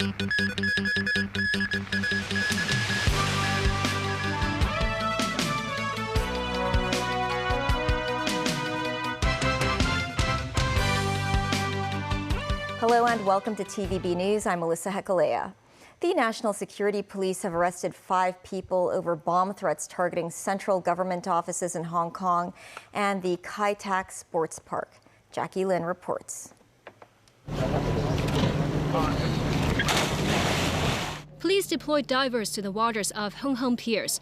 Hello and welcome to TVB News. I'm Melissa Hekalea. The National Security Police have arrested 5 people over bomb threats targeting central government offices in Hong Kong and the Kai Tak Sports Park. Jackie Lin reports. Police deployed divers to the waters of Hung Hom Piers,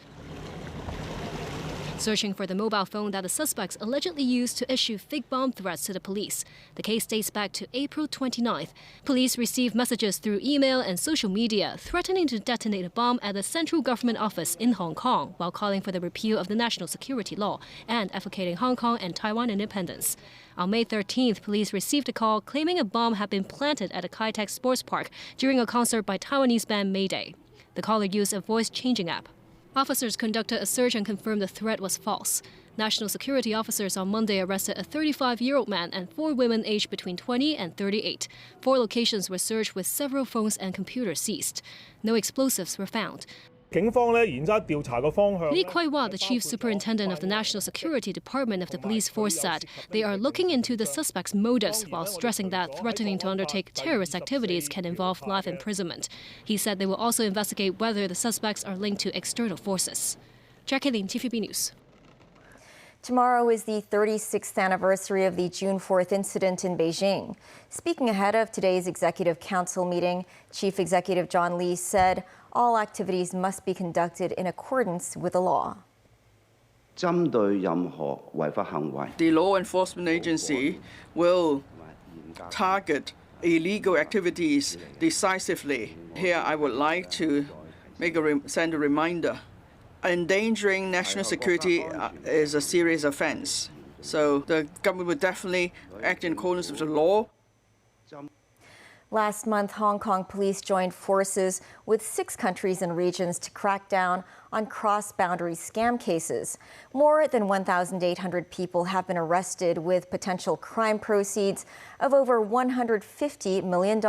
searching for the mobile phone that the suspects allegedly used to issue fake bomb threats to the police. The case dates back to April 29th. Police received messages through email and social media threatening to detonate a bomb at the central government office in Hong Kong while calling for the repeal of the national security law and advocating Hong Kong and Taiwan independence. On May 13th, police received a call claiming a bomb had been planted at a Kai Tak Sports Park during a concert by Taiwanese band Mayday. The caller used a voice-changing app. Officers conducted a search and confirmed the threat was false. National security officers on Monday arrested a 35-year-old man and 4 women aged between 20 and 38. 4 locations were searched with several phones and computers seized. No explosives were found. Li Kwai-wah, the chief superintendent of the National Security Department of the police force, said they are looking into the suspects' motives while stressing that threatening to undertake terrorist activities can involve life imprisonment. He said they will also investigate whether the suspects are linked to external forces. Jackie Lin, TVB News. Tomorrow is the 36th anniversary of the June 4th incident in Beijing. Speaking ahead of today's Executive Council meeting, Chief Executive John Lee said all activities must be conducted in accordance with the law. The law enforcement agency will target illegal activities decisively. Here I would like to send a reminder. Endangering national security is a serious offense. So the government will definitely act in accordance with the law. Last month, Hong Kong police joined forces with 6 countries and regions to crack down on cross-boundary scam cases. More than 1,800 people have been arrested with potential crime proceeds of over $150 million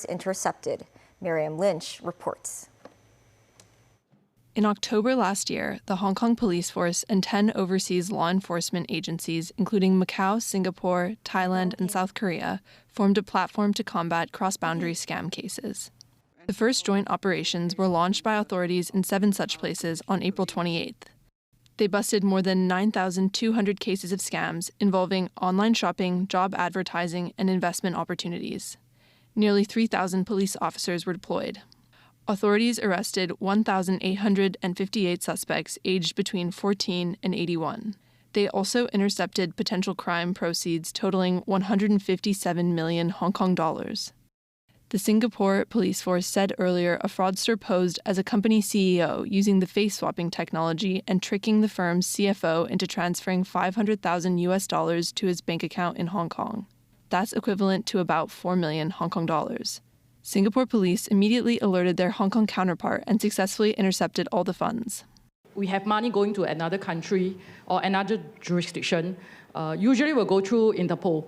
intercepted. Miriam Lynch reports. In October last year, the Hong Kong police force and 10 overseas law enforcement agencies, including Macau, Singapore, Thailand, and South Korea, formed a platform to combat cross-boundary scam cases. The first joint operations were launched by authorities in 7 such places on April 28th. They busted more than 9,200 cases of scams involving online shopping, job advertising, and investment opportunities. Nearly 3,000 police officers were deployed. Authorities arrested 1,858 suspects aged between 14 and 81. They also intercepted potential crime proceeds totaling 157 million Hong Kong dollars. The Singapore police force said earlier a fraudster posed as a company CEO using the face-swapping technology and tricking the firm's CFO into transferring $500,000 to his bank account in Hong Kong. That's equivalent to about 4 million Hong Kong dollars. Singapore police immediately alerted their Hong Kong counterpart and successfully intercepted all the funds. We have money going to another country or another jurisdiction, usually will go through Interpol.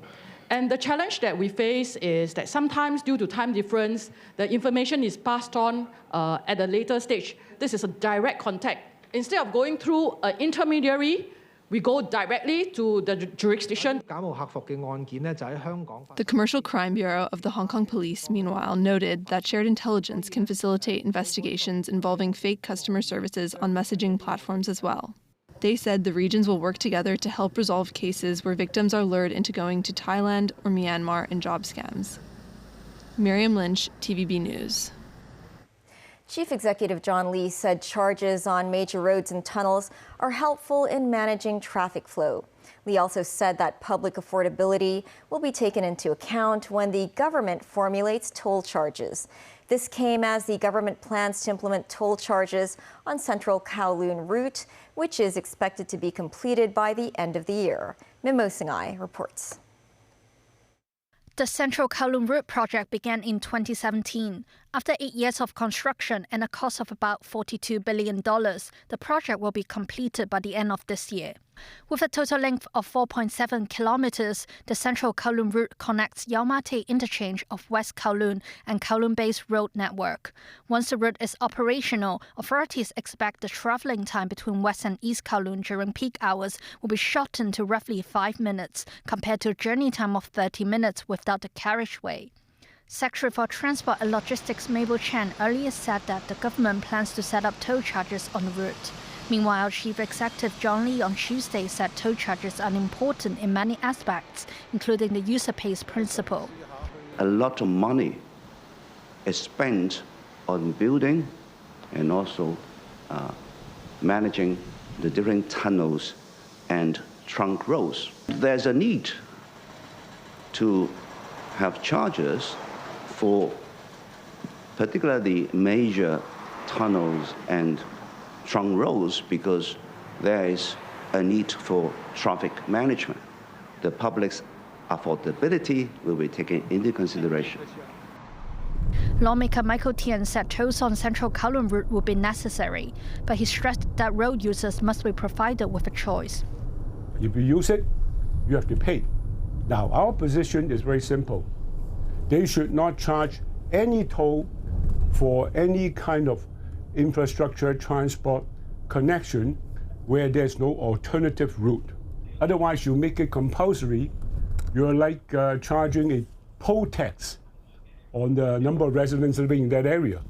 And the challenge that we face is that sometimes due to time difference, the information is passed on at a later stage. This is a direct contact. Instead of going through an intermediary, we go directly to the jurisdiction. The Commercial Crime Bureau of the Hong Kong Police, meanwhile, noted that shared intelligence can facilitate investigations involving fake customer services on messaging platforms as well. They said the regions will work together to help resolve cases where victims are lured into going to Thailand or Myanmar in job scams. Miriam Lynch, TVB News. Chief Executive John Lee said charges on major roads and tunnels are helpful in managing traffic flow. Lee also said that public affordability will be taken into account when the government formulates toll charges. This came as the government plans to implement toll charges on Central Kowloon route, which is expected to be completed by the end of the year. Mimo Singhai reports. The Central Kowloon Route project began in 2017 After 8 years of construction and a cost of about $42 billion, the project will be completed by the end of this year. With a total length of 4.7 kilometers, the Central Kowloon route connects Yau Ma Tei interchange of West Kowloon and Kowloon-based road network. Once the route is operational, authorities expect the traveling time between West and East Kowloon during peak hours will be shortened to roughly 5 minutes, compared to a journey time of 30 minutes without the carriageway. Secretary for Transport and Logistics Mabel Chan earlier said that the government plans to set up toll charges on the route. Meanwhile, Chief Executive John Lee on Tuesday said toll charges are important in many aspects, including the user pays principle. A lot of money is spent on building and also managing the different tunnels and trunk roads. There's a need to have charges for particularly major tunnels and trunk roads because there is a need for traffic management. The public's affordability will be taken into consideration. Lawmaker Michael Tien said tolls on Central Kowloon route would be necessary, but he stressed that road users must be provided with a choice. If you use it, you have to pay. Now, our position is very simple. They should not charge any toll for any kind of infrastructure transport connection where there's no alternative route. Otherwise, you make it compulsory. You're like charging a poll tax on the number of residents living in that area.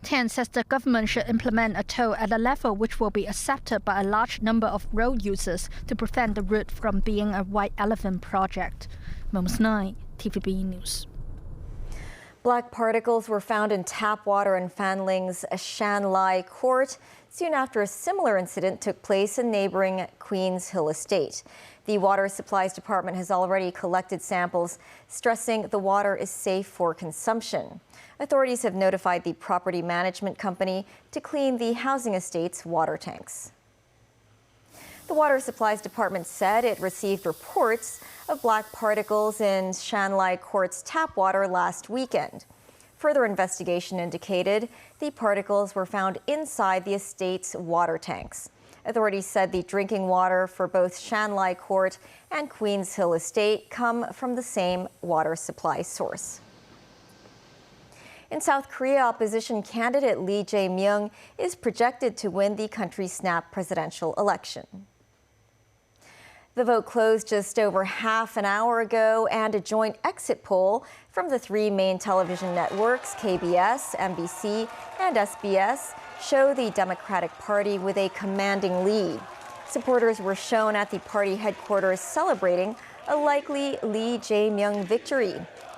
Tan says the government should implement a toll at a level which will be accepted by a large number of road users to prevent the route from being a white elephant project. Moments 9, TVB News. Black particles were found in tap water in Fanling's Shan Lai Court soon after a similar incident took place in neighboring Queens Hill Estate. The Water Supplies Department has already collected samples, stressing the water is safe for consumption. Authorities have notified the property management company to clean the housing estate's water tanks. The Water Supplies Department said it received reports of black particles in Shan Lai Court's tap water last weekend. Further investigation indicated the particles were found inside the estate's water tanks. Authorities said the drinking water for both Shan Lai Court and Queens Hill Estate come from the same water supply source. In South Korea, opposition candidate Lee Jae-myung is projected to win the country's snap presidential election. The vote closed just over half an hour ago, and a joint exit poll from the three main television networks, KBS, MBC, and SBS, show the Democratic Party with a commanding lead. Supporters were shown at the party headquarters celebrating a likely Lee Jae-myung victory.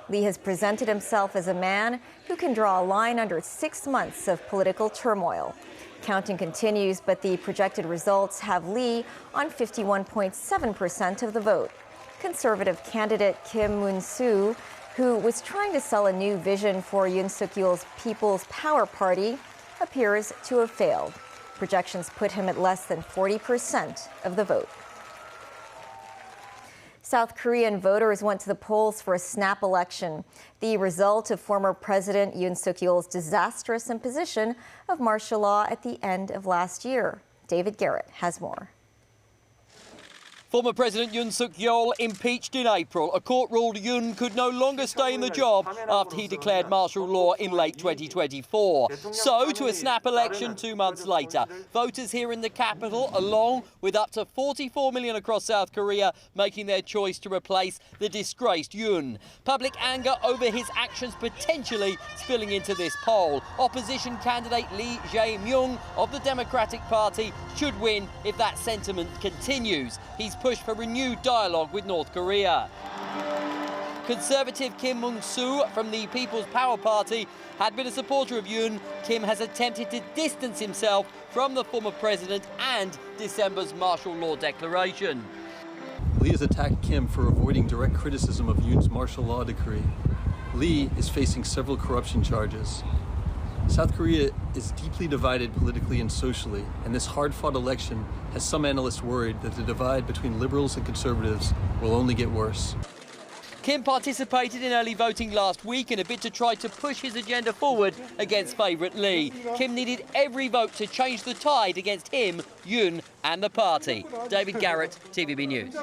Lee has presented himself as a man who can draw a line under 6 months of political turmoil. Counting continues, but the projected results have Lee on 51.7% of the vote. Conservative candidate Kim Moon-soo, who was trying to sell a new vision for Yoon Suk-yeol's People's Power Party, appears to have failed. Projections put him at less than 40% of the vote. South Korean voters went to the polls for a snap election, the result of former President Yoon Suk-yeol's disastrous imposition of martial law at the end of last year. David Garrett has more. Former President Yoon Suk-yeol impeached in April. A court ruled Yoon could no longer stay in the job after he declared martial law in late 2024. So, to a snap election 2 months later, voters here in the capital, along with up to 44 million across South Korea, making their choice to replace the disgraced Yoon. Public anger over his actions potentially spilling into this poll. Opposition candidate Lee Jae-myung of the Democratic Party should win if that sentiment continues. He's pushed for renewed dialogue with North Korea. Conservative Kim Moon-soo from the People's Power Party had been a supporter of Yoon. Kim has attempted to distance himself from the former president and December's martial law declaration. Lee has attacked Kim for avoiding direct criticism of Yoon's martial law decree. Lee is facing several corruption charges. South Korea is deeply divided politically and socially, and this hard-fought election has some analysts worried that the divide between liberals and conservatives will only get worse. Kim participated in early voting last week in a bid to try to push his agenda forward against favourite Lee. Kim needed every vote to change the tide against him, Yoon and the party. David Garrett, TVB News.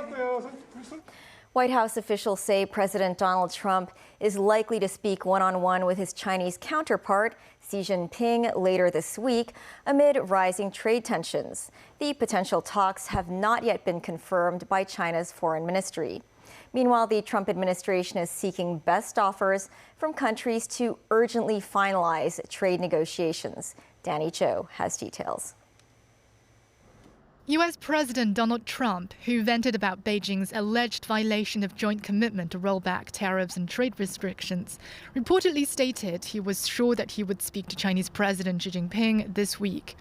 White House officials say President Donald Trump is likely to speak one-on-one with his Chinese counterpart, Xi Jinping, later this week amid rising trade tensions. The potential talks have not yet been confirmed by China's foreign ministry. Meanwhile, the Trump administration is seeking best offers from countries to urgently finalize trade negotiations. Danny Zhou has details. U.S. President Donald Trump, who vented about Beijing's alleged violation of joint commitment to roll back tariffs and trade restrictions, reportedly stated he was sure that he would speak to Chinese President Xi Jinping this week.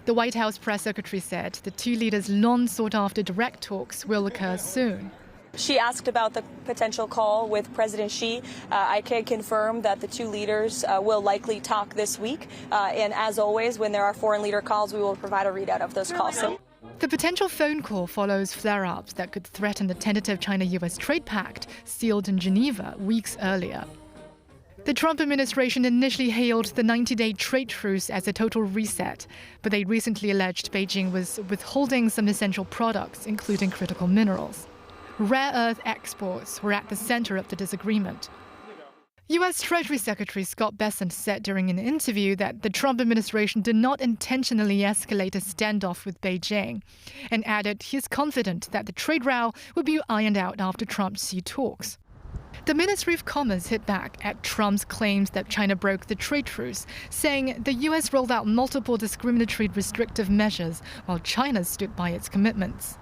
The White House press secretary said the two leaders' long sought-after direct talks will occur soon. She asked about the potential call with President Xi. I can confirm that the two leaders will likely talk this week. And as always, when there are foreign leader calls, we will provide a readout of those calls. The potential phone call follows flare-ups that could threaten the tentative China-US trade pact sealed in Geneva weeks earlier. The Trump administration initially hailed the 90-day trade truce as a total reset, but they recently alleged Beijing was withholding some essential products, including critical minerals. Rare earth exports were at the center of the disagreement. U.S. Treasury Secretary Scott Bessent said during an interview that the Trump administration did not intentionally escalate a standoff with Beijing, and added he is confident that the trade row will be ironed out after Trump-Xi talks. The Ministry of Commerce hit back at Trump's claims that China broke the trade truce, saying the U.S. rolled out multiple discriminatory restrictive measures while China stood by its commitments.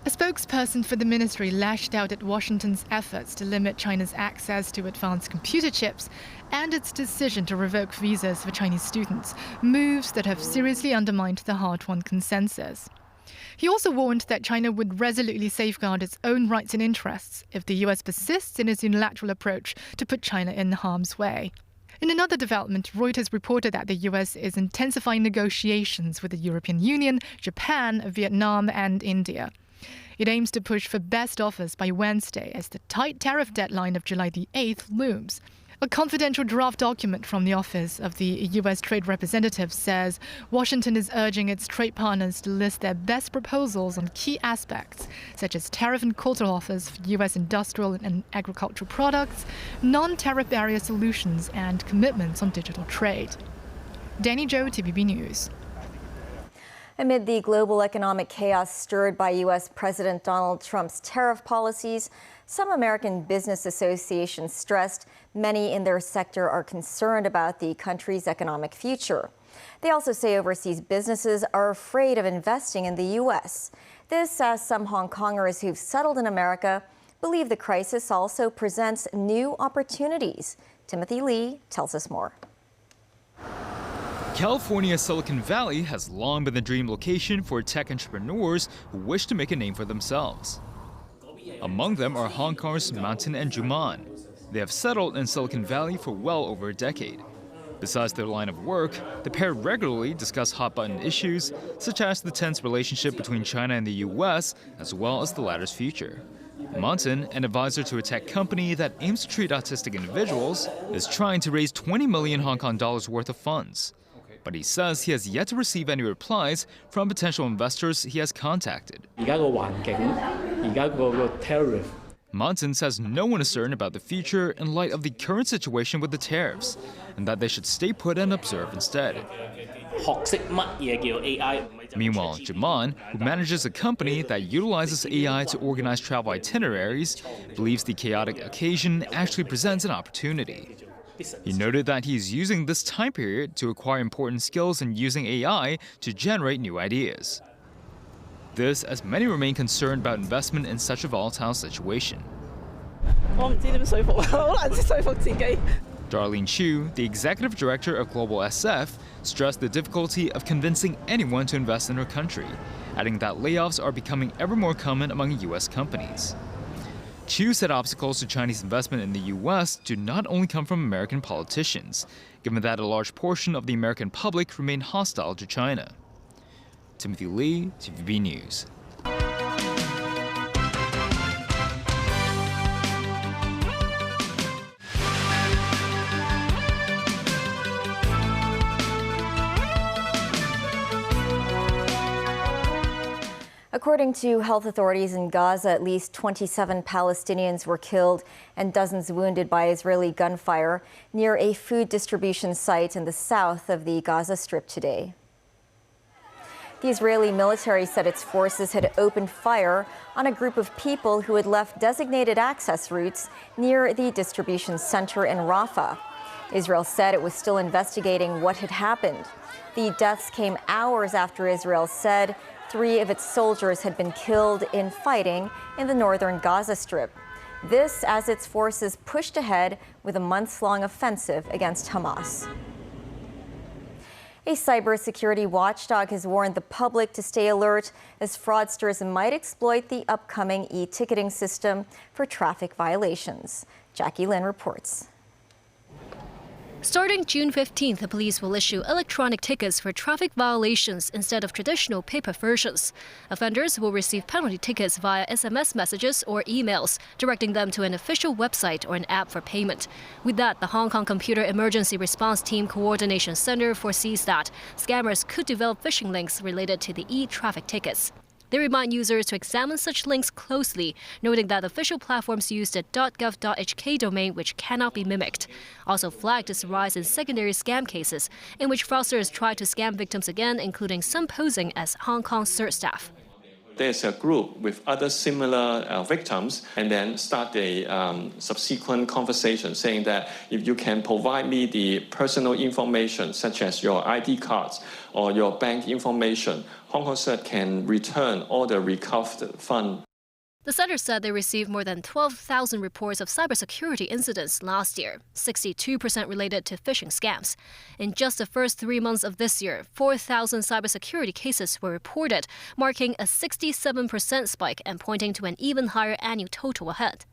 A spokesperson for the ministry lashed out at Washington's efforts to limit China's access to advanced computer chips and its decision to revoke visas for Chinese students, moves that have seriously undermined the hard-won consensus. He also warned that China would resolutely safeguard its own rights and interests if the U.S. persists in its unilateral approach to put China in harm's way. In another development, Reuters reported that the U.S. is intensifying negotiations with the European Union, Japan, Vietnam and India. It aims to push for best offers by Wednesday as the tight tariff deadline of July the 8th looms. A confidential draft document from the office of the U.S. Trade Representative says Washington is urging its trade partners to list their best proposals on key aspects, such as tariff and quota offers for U.S. industrial and agricultural products, non-tariff barrier solutions, and commitments on digital trade. Danny Zhou, TVB News. Amid the global economic chaos stirred by U.S. President Donald Trump's tariff policies, some American business associations stressed many in their sector are concerned about the country's economic future. They also say overseas businesses are afraid of investing in the U.S. This as some Hong Kongers who've settled in America believe the crisis also presents new opportunities. Timothy Lee tells us more. California's Silicon Valley has long been the dream location for tech entrepreneurs who wish to make a name for themselves. Among them are Hong Kong's Mountain and Juman. They have settled in Silicon Valley for well over a decade. Besides their line of work, the pair regularly discuss hot-button issues, such as the tense relationship between China and the U.S., as well as the latter's future. Mountain, an advisor to a tech company that aims to treat autistic individuals, is trying to raise 20 million Hong Kong dollars worth of funds. But he says he has yet to receive any replies from potential investors he has contacted. Mountain says no one is certain about the future in light of the current situation with the tariffs, and that they should stay put and observe instead. Meanwhile, Jaman, who manages a company that utilizes AI to organize travel itineraries, believes the chaotic occasion actually presents an opportunity. He noted that he's using this time period to acquire important skills in using AI to generate new ideas. This as many remain concerned about investment in such a volatile situation. Darlene Chu, the executive director of Global SF, stressed the difficulty of convincing anyone to invest in her country, adding that layoffs are becoming ever more common among U.S. companies. Chu said obstacles to Chinese investment in the U.S. do not only come from American politicians, given that a large portion of the American public remain hostile to China. Timothy Lee, TVB News. According to health authorities in Gaza, at least 27 Palestinians were killed and dozens wounded by Israeli gunfire near a food distribution site in the south of the Gaza Strip today. The Israeli military said its forces had opened fire on a group of people who had left designated access routes near the distribution center in Rafah. Israel said it was still investigating what had happened. The deaths came hours after Israel said 3 of its soldiers had been killed in fighting in the northern Gaza Strip. This as its forces pushed ahead with a months-long offensive against Hamas. A cybersecurity watchdog has warned the public to stay alert as fraudsters might exploit the upcoming e-ticketing system for traffic violations. Jackie Lynn reports. Starting June 15th, the police will issue electronic tickets for traffic violations instead of traditional paper versions. Offenders will receive penalty tickets via SMS messages or emails, directing them to an official website or an app for payment. With that, the Hong Kong Computer Emergency Response Team Coordination Center foresees that scammers could develop phishing links related to the e-traffic tickets. They remind users to examine such links closely, noting that official platforms use the .gov.hk domain, which cannot be mimicked. Also flagged is the rise in secondary scam cases, in which fraudsters try to scam victims again, including some posing as Hong Kong CERT staff. There's a group with other similar victims and then start a subsequent conversation saying that if you can provide me the personal information such as your ID cards or your bank information, Hong Kong CERT can return all the recovered funds. The center said they received more than 12,000 reports of cybersecurity incidents last year, 62% related to phishing scams. In just the first 3 months of this year, 4,000 cybersecurity cases were reported, marking a 67% spike and pointing to an even higher annual total ahead.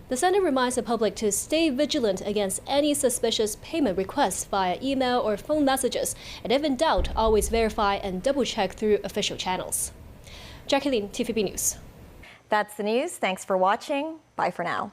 The center reminds the public to stay vigilant against any suspicious payment requests via email or phone messages, and if in doubt, always verify and double-check through official channels. Jackie Lynn, TVB News. That's the news. Thanks for watching. Bye for now.